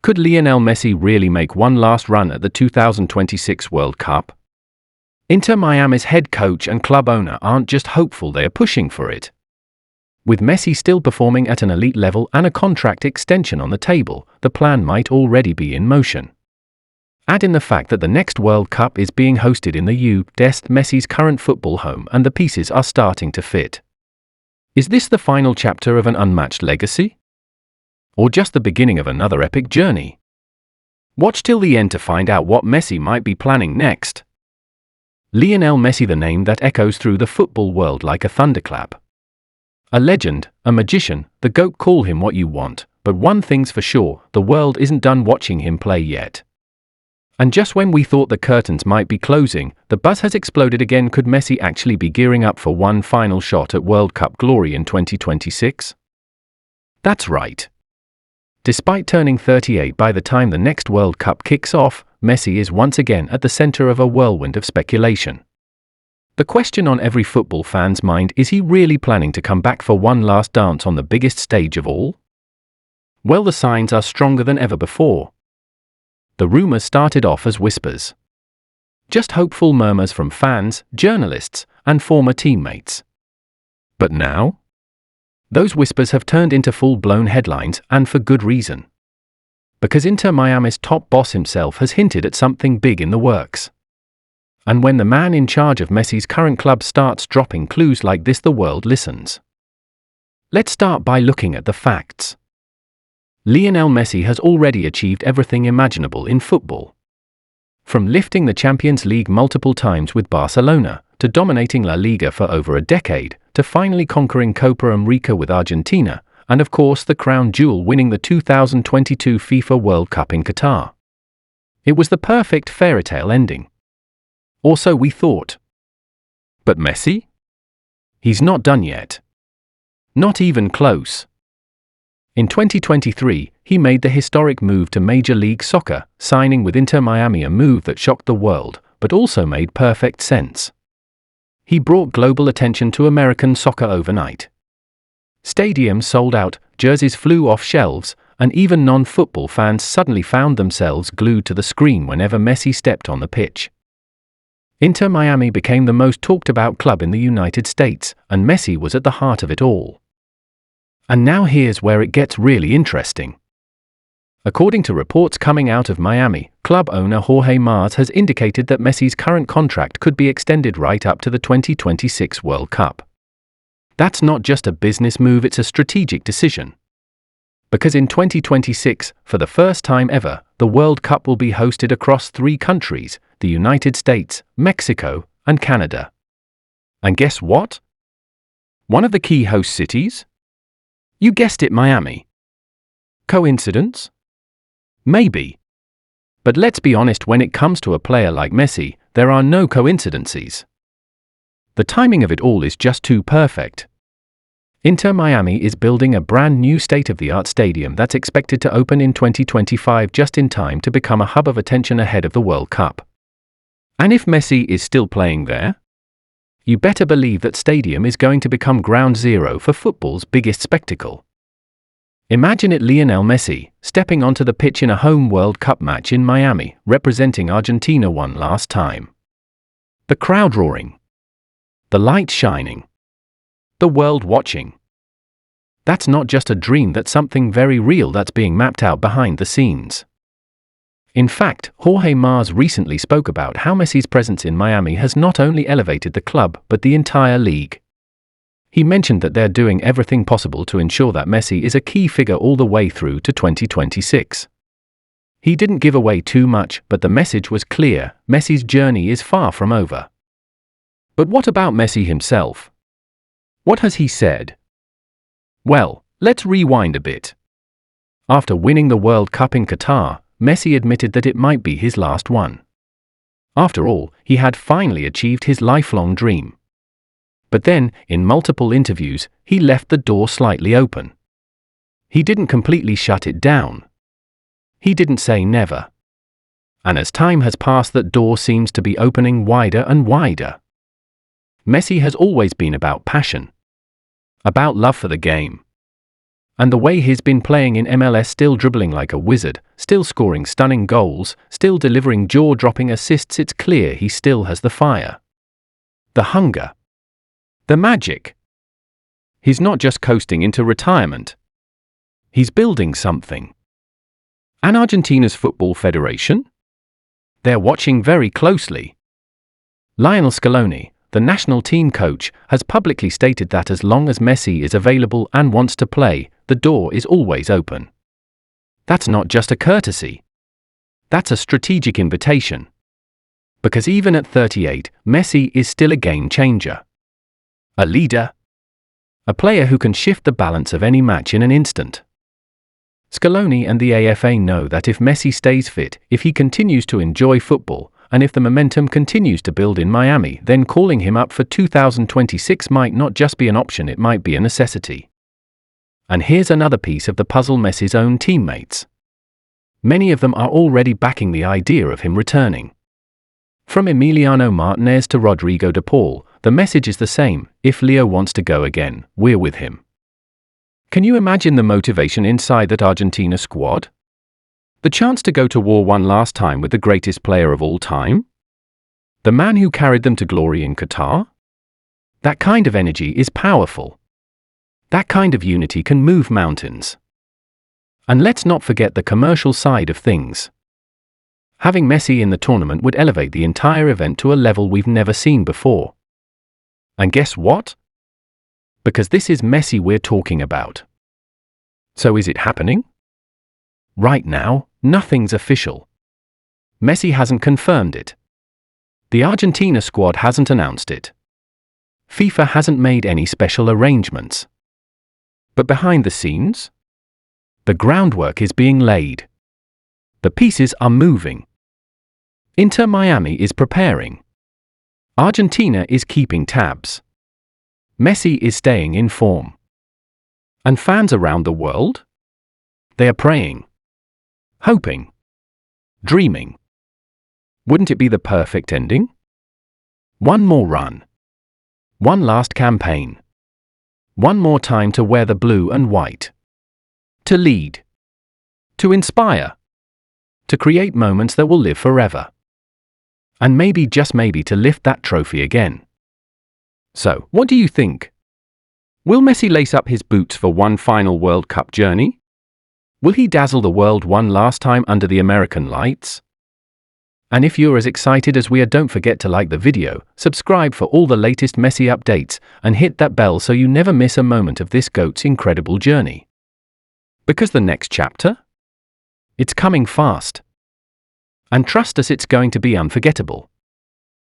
Could Lionel Messi really make one last run at the 2026 World Cup? Inter Miami's head coach and club owner aren't just hopeful, they are pushing for it. With Messi still performing at an elite level and a contract extension on the table, the plan might already be in motion. Add in the fact that the next World Cup is being hosted in the U.S., Messi's current football home, and the pieces are starting to fit. Is this the final chapter of an unmatched legacy? Or just the beginning of another epic journey? Watch till the end to find out what Messi might be planning next. Lionel Messi, the name that echoes through the football world like a thunderclap. A legend, a magician, the GOAT, call him what you want, but one thing's for sure, the world isn't done watching him play yet. And just when we thought the curtains might be closing, the buzz has exploded again. Could Messi actually be gearing up for one final shot at World Cup glory in 2026? That's right. Despite turning 38 by the time the next World Cup kicks off, Messi is once again at the center of a whirlwind of speculation. The question on every football fan's mind: is he really planning to come back for one last dance on the biggest stage of all? Well, the signs are stronger than ever before. The rumors started off as whispers. Just hopeful murmurs from fans, journalists, and former teammates. But now? Those whispers have turned into full-blown headlines, and for good reason. Because Inter Miami's top boss himself has hinted at something big in the works. And when the man in charge of Messi's current club starts dropping clues like this, the world listens. Let's start by looking at the facts. Lionel Messi has already achieved everything imaginable in football. From lifting the Champions League multiple times with Barcelona, to dominating La Liga for over a decade, to finally conquering Copa America with Argentina, and of course the crown jewel, winning the 2022 FIFA World Cup in Qatar. It was the perfect fairytale ending. Or so we thought. But Messi? He's not done yet. Not even close. In 2023, he made the historic move to Major League Soccer, signing with Inter Miami, a move that shocked the world, but also made perfect sense. He brought global attention to American soccer overnight. Stadiums sold out, jerseys flew off shelves, and even non-football fans suddenly found themselves glued to the screen whenever Messi stepped on the pitch. Inter Miami became the most talked about club in the United States, and Messi was at the heart of it all. And now here's where it gets really interesting. According to reports coming out of Miami, club owner Jorge Mas has indicated that Messi's current contract could be extended right up to the 2026 World Cup. That's not just a business move, it's a strategic decision. Because in 2026, for the first time ever, the World Cup will be hosted across 3 countries, the United States, Mexico, and Canada. And guess what? One of the key host cities? You guessed it, Miami. Coincidence? Maybe. But let's be honest, when it comes to a player like Messi, there are no coincidences. The timing of it all is just too perfect. Inter Miami is building a brand new state-of-the-art stadium that's expected to open in 2025, just in time to become a hub of attention ahead of the World Cup. And if Messi is still playing there, you better believe that stadium is going to become ground zero for football's biggest spectacle. Imagine it: Lionel Messi stepping onto the pitch in a home World Cup match in Miami, representing Argentina one last time. The crowd roaring. The lights shining. The world watching. That's not just a dream, that's something very real that's being mapped out behind the scenes. In fact, Jorge Mas recently spoke about how Messi's presence in Miami has not only elevated the club, but the entire league. He mentioned that they're doing everything possible to ensure that Messi is a key figure all the way through to 2026. He didn't give away too much, but the message was clear: Messi's journey is far from over. But what about Messi himself? What has he said? Well, let's rewind a bit. After winning the World Cup in Qatar, Messi admitted that it might be his last one. After all, he had finally achieved his lifelong dream. But then, in multiple interviews, he left the door slightly open. He didn't completely shut it down. He didn't say never. And as time has passed, that door seems to be opening wider and wider. Messi has always been about passion. About love for the game. And the way he's been playing in MLS, still dribbling like a wizard, still scoring stunning goals, still delivering jaw-dropping assists, it's clear he still has the fire. The hunger. The magic. He's not just coasting into retirement. He's building something. And Argentina's Football Federation? They're watching very closely. Lionel Scaloni, the national team coach, has publicly stated that as long as Messi is available and wants to play, the door is always open. That's not just a courtesy. That's a strategic invitation. Because even at 38, Messi is still a game changer. A leader. A player who can shift the balance of any match in an instant. Scaloni and the AFA know that if Messi stays fit, if he continues to enjoy football, and if the momentum continues to build in Miami, then calling him up for 2026 might not just be an option, it might be a necessity. And here's another piece of the puzzle: Messi's own teammates. Many of them are already backing the idea of him returning. From Emiliano Martinez to Rodrigo de Paul, the message is the same: if Leo wants to go again, we're with him. Can you imagine the motivation inside that Argentina squad? The chance to go to war one last time with the greatest player of all time? The man who carried them to glory in Qatar? That kind of energy is powerful. That kind of unity can move mountains. And let's not forget the commercial side of things. Having Messi in the tournament would elevate the entire event to a level we've never seen before. And guess what? Because this is Messi we're talking about. So is it happening? Right now, nothing's official. Messi hasn't confirmed it. The Argentina squad hasn't announced it. FIFA hasn't made any special arrangements. But behind the scenes, the groundwork is being laid. The pieces are moving. Inter Miami is preparing. Argentina is keeping tabs. Messi is staying in form. And fans around the world? They are praying. Hoping. Dreaming. Wouldn't it be the perfect ending? One more run. One last campaign. One more time to wear the blue and white. To lead. To inspire. To create moments that will live forever. And maybe, just maybe, to lift that trophy again. So, what do you think? Will Messi lace up his boots for one final World Cup journey? Will he dazzle the world one last time under the American lights? And if you're as excited as we are, don't forget to like the video, subscribe for all the latest Messi updates, and hit that bell so you never miss a moment of this GOAT's incredible journey. Because the next chapter? It's coming fast. And trust us, it's going to be unforgettable.